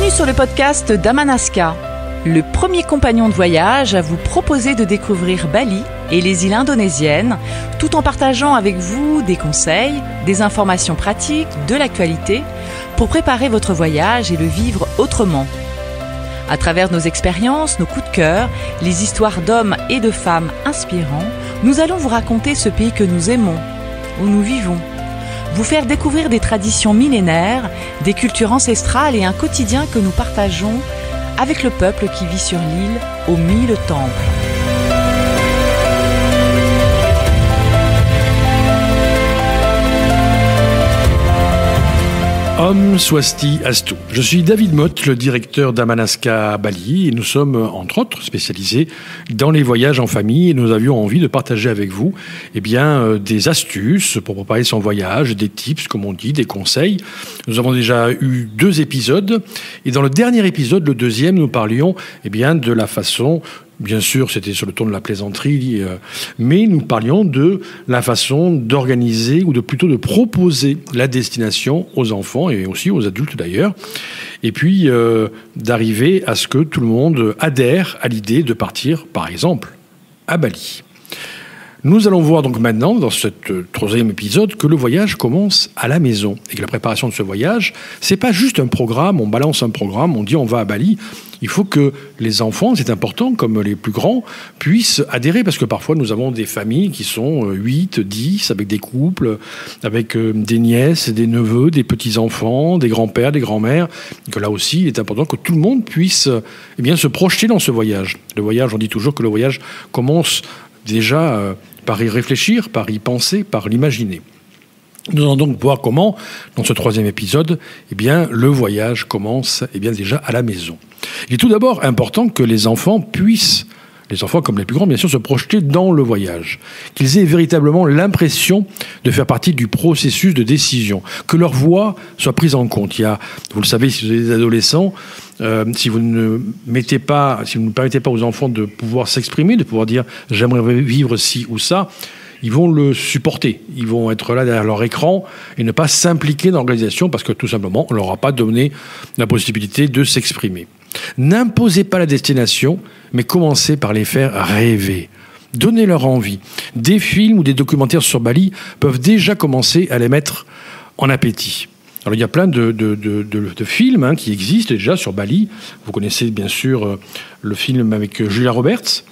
Bienvenue sur le podcast d'Amanaska, le premier compagnon de voyage à vous proposer de découvrir Bali et les îles indonésiennes, tout en partageant avec vous des conseils, des informations pratiques, de l'actualité, pour préparer votre voyage et le vivre autrement. À travers nos expériences, nos coups de cœur, les histoires d'hommes et de femmes inspirants, nous allons vous raconter ce pays que nous aimons, où nous vivons. Vous faire découvrir des traditions millénaires, des cultures ancestrales et un quotidien que nous partageons avec le peuple qui vit sur l'île aux 1000 temples. Om Swasti Astu. Je suis David Mott, le directeur d'Amanaska Bali, et nous sommes, entre autres, spécialisés dans les voyages en famille, et nous avions envie de partager avec vous des astuces pour préparer son voyage, des tips, comme on dit, des conseils. Nous avons déjà eu 2 épisodes, et dans le dernier épisode, le 2e, nous parlions de la façon... Bien sûr, c'était sur le ton de la plaisanterie, mais nous parlions de la façon d'organiser ou plutôt de proposer la destination aux enfants et aussi aux adultes d'ailleurs. Et puis d'arriver à ce que tout le monde adhère à l'idée de partir, par exemple, à Bali. Nous allons voir donc maintenant, dans ce 3e épisode, que le voyage commence à la maison et que la préparation de ce voyage, c'est pas juste un programme, on balance un programme, on dit on va à Bali. Il faut que les enfants, c'est important, comme les plus grands, puissent adhérer parce que parfois nous avons des familles qui sont 8, 10, avec des couples, avec des nièces, des neveux, des petits-enfants, des grands-pères, des grands-mères. Que là aussi, il est important que tout le monde puisse se projeter dans ce voyage. Le voyage, on dit toujours que le voyage commence déjà par y réfléchir, par y penser, par l'imaginer. Nous allons donc voir comment, dans ce 3e épisode, le voyage commence déjà à la maison. Il est tout d'abord important que les enfants puissent, les enfants comme les plus grands bien sûr, se projeter dans le voyage, qu'ils aient véritablement l'impression de faire partie du processus de décision, que leur voix soit prise en compte. Il y a, vous le savez, si vous avez des adolescents, si vous ne permettez pas aux enfants de pouvoir s'exprimer, de pouvoir dire « j'aimerais vivre ci ou ça », ils vont le supporter. Ils vont être là derrière leur écran et ne pas s'impliquer dans l'organisation parce que tout simplement, on ne leur a pas donné la possibilité de s'exprimer. N'imposez pas la destination, mais commencez par les faire rêver. Donnez-leur envie. Des films ou des documentaires sur Bali peuvent déjà commencer à les mettre en appétit. Alors, il y a plein de films qui existent déjà sur Bali. Vous connaissez bien sûr le film avec Julia Roberts,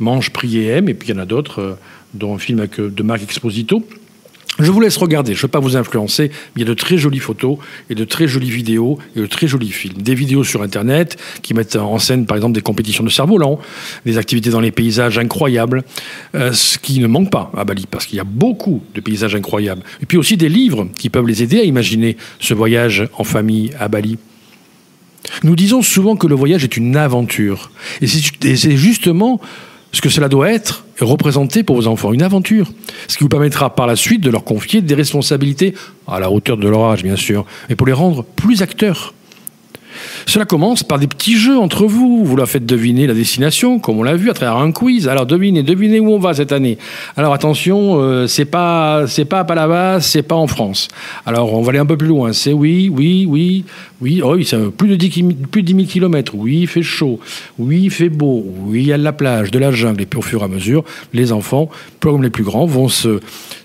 Mange, prie et aime, et puis il y en a d'autres, dont un film de Marc Exposito. Je vous laisse regarder, je ne veux pas vous influencer, mais il y a de très jolies photos et de très jolies vidéos et de très jolis films. Des vidéos sur Internet qui mettent en scène, par exemple, des compétitions de cerf-volant, des activités dans les paysages incroyables, ce qui ne manque pas à Bali, parce qu'il y a beaucoup de paysages incroyables. Et puis aussi des livres qui peuvent les aider à imaginer ce voyage en famille à Bali. Nous disons souvent que le voyage est une aventure. Et c'est justement ce que cela doit être représenté pour vos enfants, une aventure. Ce qui vous permettra par la suite de leur confier des responsabilités, à la hauteur de leur âge bien sûr, mais pour les rendre plus acteurs. Cela commence par des petits jeux entre vous. Vous leur faites deviner la destination, comme on l'a vu à travers un quiz. Alors devinez où on va cette année. Alors attention, c'est pas à Palavas, c'est pas en France. Alors on va aller un peu plus loin. C'est oui. Oh oui, c'est plus de 10 000 kilomètres. Oui, il fait chaud. Oui, il fait beau. Oui, il y a de la plage, de la jungle. Et puis au fur et à mesure, les enfants, comme les plus grands, vont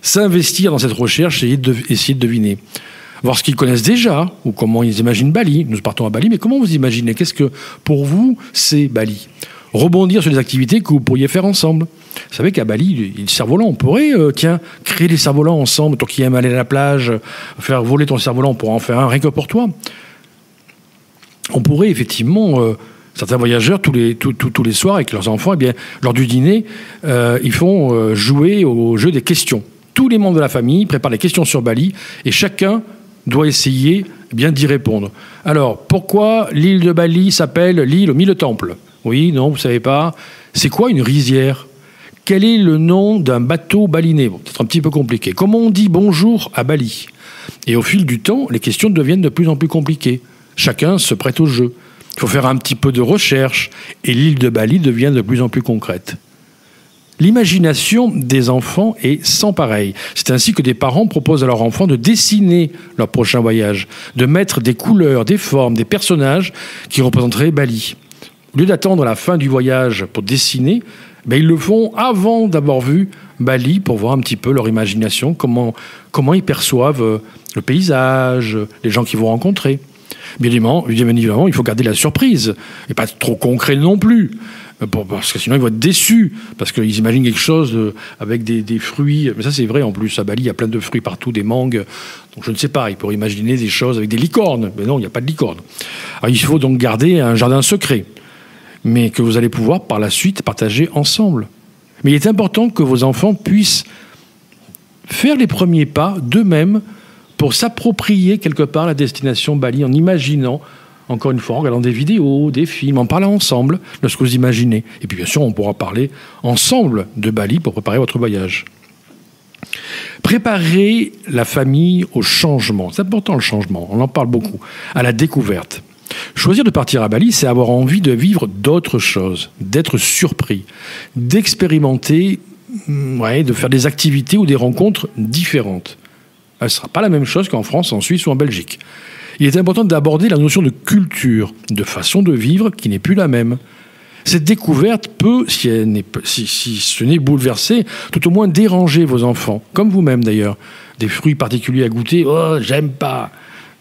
s'investir dans cette recherche et essayer de deviner. Voir ce qu'ils connaissent déjà, ou comment ils imaginent Bali. Nous partons à Bali, mais comment vous imaginez? Qu'est-ce que, pour vous, c'est Bali? Rebondir sur les activités que vous pourriez faire ensemble. Vous savez qu'à Bali, le cerf-volant, on pourrait, créer des cerfs-volants ensemble. Toi qui aimes aller à la plage, faire voler ton cerf-volant, on pourrait en faire un rien que pour toi. On pourrait, effectivement... certains voyageurs, tous les soirs, avec leurs enfants, lors du dîner, ils font jouer au jeu des questions. Tous les membres de la famille préparent des questions sur Bali et chacun doit essayer d'y répondre. Alors, pourquoi l'île de Bali s'appelle l'île aux 1000 temples? Oui, non, vous ne savez pas. C'est quoi une rizière? Quel est le nom d'un bateau balinais? Bon, c'est un petit peu compliqué. Comment on dit bonjour à Bali? Et au fil du temps, les questions deviennent de plus en plus compliquées. Chacun se prête au jeu. Il faut faire un petit peu de recherche et l'île de Bali devient de plus en plus concrète. L'imagination des enfants est sans pareil. C'est ainsi que des parents proposent à leurs enfants de dessiner leur prochain voyage, de mettre des couleurs, des formes, des personnages qui représenteraient Bali. Au lieu d'attendre la fin du voyage pour dessiner, ils le font avant d'avoir vu Bali pour voir un petit peu leur imagination, comment ils perçoivent le paysage, les gens qu'ils vont rencontrer. Bien évidemment, il faut garder la surprise, et pas trop concret non plus, parce que sinon ils vont être déçus, parce qu'ils imaginent quelque chose avec des fruits. Mais ça c'est vrai en plus, à Bali il y a plein de fruits partout, des mangues, donc je ne sais pas, ils pourraient imaginer des choses avec des licornes, mais non, il n'y a pas de licornes. Alors, il faut donc garder un jardin secret, mais que vous allez pouvoir par la suite partager ensemble. Mais il est important que vos enfants puissent faire les premiers pas d'eux-mêmes pour s'approprier quelque part la destination Bali en imaginant, encore une fois, en regardant des vidéos, des films, en parlant ensemble de ce que vous imaginez. Et puis bien sûr, on pourra parler ensemble de Bali pour préparer votre voyage. Préparer la famille au changement. C'est important le changement, on en parle beaucoup. À la découverte. Choisir de partir à Bali, c'est avoir envie de vivre d'autres choses, d'être surpris, d'expérimenter, de faire des activités ou des rencontres différentes. Ce ne sera pas la même chose qu'en France, en Suisse ou en Belgique. Il est important d'aborder la notion de culture, de façon de vivre qui n'est plus la même. Cette découverte peut, si ce n'est bouleversé, tout au moins déranger vos enfants, comme vous-même d'ailleurs. Des fruits particuliers à goûter, oh, j'aime pas.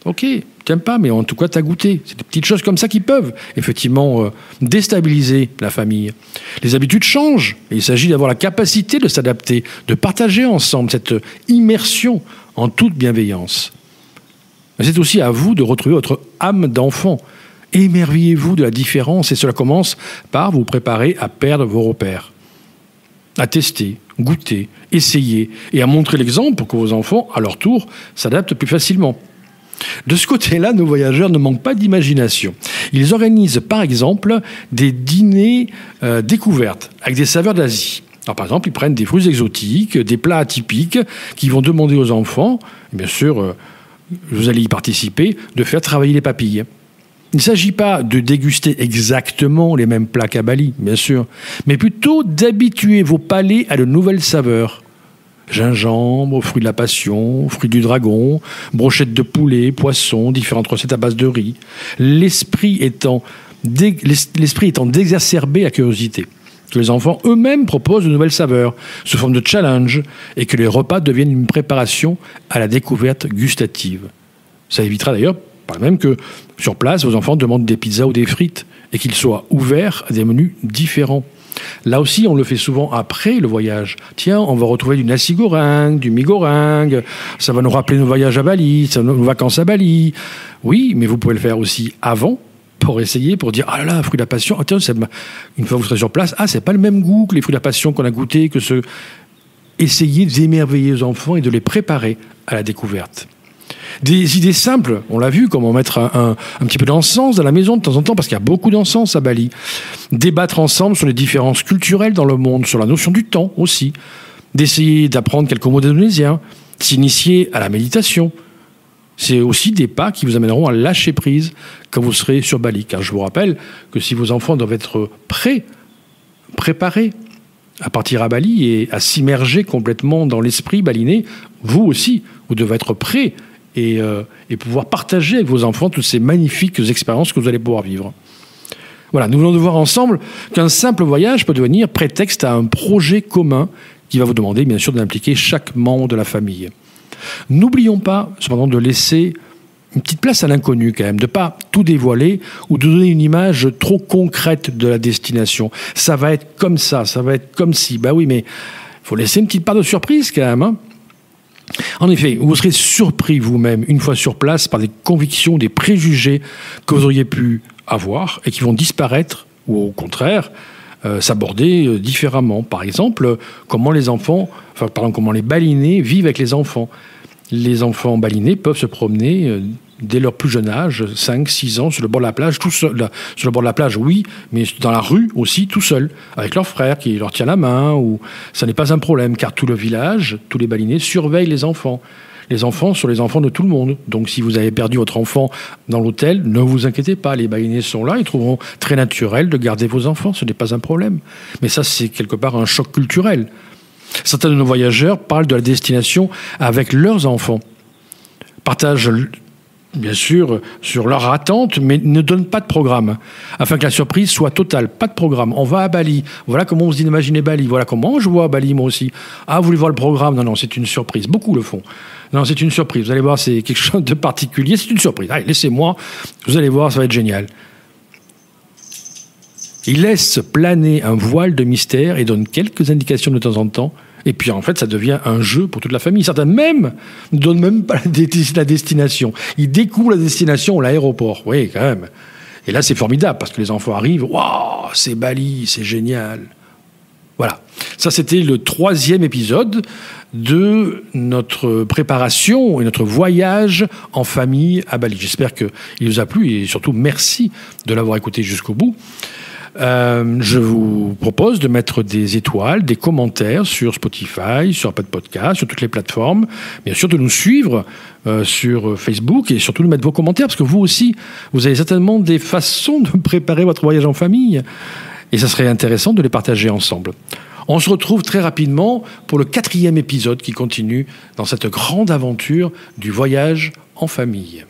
Ok, t'aimes pas, mais en tout cas, t'as goûté. C'est des petites choses comme ça qui peuvent, effectivement, déstabiliser la famille. Les habitudes changent, et il s'agit d'avoir la capacité de s'adapter, de partager ensemble cette immersion en toute bienveillance. Mais c'est aussi à vous de retrouver votre âme d'enfant. Émerveillez-vous de la différence, et cela commence par vous préparer à perdre vos repères. À tester, goûter, essayer, et à montrer l'exemple pour que vos enfants, à leur tour, s'adaptent plus facilement. De ce côté-là, nos voyageurs ne manquent pas d'imagination. Ils organisent par exemple des dîners découvertes avec des saveurs d'Asie. Alors, par exemple, ils prennent des fruits exotiques, des plats atypiques qui vont demander aux enfants, et bien sûr, vous allez y participer, de faire travailler les papilles. Il ne s'agit pas de déguster exactement les mêmes plats qu'à Bali, bien sûr, mais plutôt d'habituer vos palais à de nouvelles saveurs. Gingembre, fruits de la passion, fruits du dragon, brochettes de poulet, poisson, différentes recettes à base de riz. L'esprit étant d'exacerber la curiosité. Que les enfants eux-mêmes proposent de nouvelles saveurs, sous forme de challenge, et que les repas deviennent une préparation à la découverte gustative. Ça évitera d'ailleurs, par même que sur place, vos enfants demandent des pizzas ou des frites, et qu'ils soient ouverts à des menus différents. Là aussi, on le fait souvent après le voyage. Tiens, on va retrouver du nasi goreng, du mi goreng, ça va nous rappeler nos voyages à Bali, nos vacances à Bali. Oui, mais vous pouvez le faire aussi avant, pour essayer, pour dire, ah là là, fruits de la passion, oh, tiens, une fois que vous serez sur place, ah, c'est pas le même goût que les fruits de la passion qu'on a goûté, Essayez d'émerveiller les enfants et de les préparer à la découverte. Des idées simples, on l'a vu, comment mettre un petit peu d'encens dans la maison de temps en temps, parce qu'il y a beaucoup d'encens à Bali. Débattre ensemble sur les différences culturelles dans le monde, sur la notion du temps aussi. D'essayer d'apprendre quelques mots d'indonésien, s'initier à la méditation. C'est aussi des pas qui vous amèneront à lâcher prise quand vous serez sur Bali. Car je vous rappelle que si vos enfants doivent être préparés à partir à Bali et à s'immerger complètement dans l'esprit balinais, vous aussi, vous devez être prêts et pouvoir partager avec vos enfants toutes ces magnifiques expériences que vous allez pouvoir vivre. Voilà, nous venons de voir ensemble qu'un simple voyage peut devenir prétexte à un projet commun qui va vous demander, bien sûr, d'impliquer chaque membre de la famille. N'oublions pas, cependant, de laisser une petite place à l'inconnu quand même, de ne pas tout dévoiler ou de donner une image trop concrète de la destination. Ça va être comme ça va être comme si. Ben oui, mais il faut laisser une petite part de surprise quand même. Hein. En effet, vous serez surpris vous-même, une fois sur place, par des convictions, des préjugés que vous auriez pu avoir et qui vont disparaître, ou au contraire, s'aborder différemment. Par exemple, comment les balinais vivent avec les enfants. Les enfants balinais peuvent se promener dès leur plus jeune âge, 5, 6 ans, sur le bord de la plage, tout seul. Sur le bord de la plage, oui, mais dans la rue aussi, tout seul, avec leur frère qui leur tient la main. Ça n'est pas un problème, car tout le village, tous les balinais surveillent les enfants. Les enfants sont les enfants de tout le monde. Donc si vous avez perdu votre enfant dans l'hôtel, ne vous inquiétez pas, les balinés sont là, ils trouveront très naturel de garder vos enfants, ce n'est pas un problème. Mais ça, c'est quelque part un choc culturel. Certains de nos voyageurs parlent de la destination avec leurs enfants, partagent bien sûr sur leur attente, mais ne donnent pas de programme, afin que la surprise soit totale. Pas de programme. On va à Bali. Voilà comment on se dit d'imaginer Bali. Voilà comment je vois Bali, moi aussi. Ah, vous voulez voir le programme? Non, c'est une surprise. Beaucoup le font. Non, c'est une surprise. Vous allez voir, c'est quelque chose de particulier. C'est une surprise. Allez, laissez-moi. Vous allez voir, ça va être génial. Ils laissent planer un voile de mystère et donnent quelques indications de temps en temps. Et puis, en fait, ça devient un jeu pour toute la famille. Certains même ne donnent même pas la destination. Ils découvrent la destination à l'aéroport. Oui, quand même. Et là, c'est formidable, parce que les enfants arrivent. Waouh, c'est Bali, c'est génial. Voilà. Ça, c'était le 3e épisode de notre préparation et notre voyage en famille à Bali. J'espère qu'il vous a plu et surtout, merci de l'avoir écouté jusqu'au bout. Je vous propose de mettre des étoiles, des commentaires sur Spotify, sur Apple Podcast, sur toutes les plateformes. Bien sûr, de nous suivre sur Facebook et surtout de mettre vos commentaires, parce que vous aussi, vous avez certainement des façons de préparer votre voyage en famille. Et ça serait intéressant de les partager ensemble. On se retrouve très rapidement pour le 4e épisode qui continue dans cette grande aventure du voyage en famille.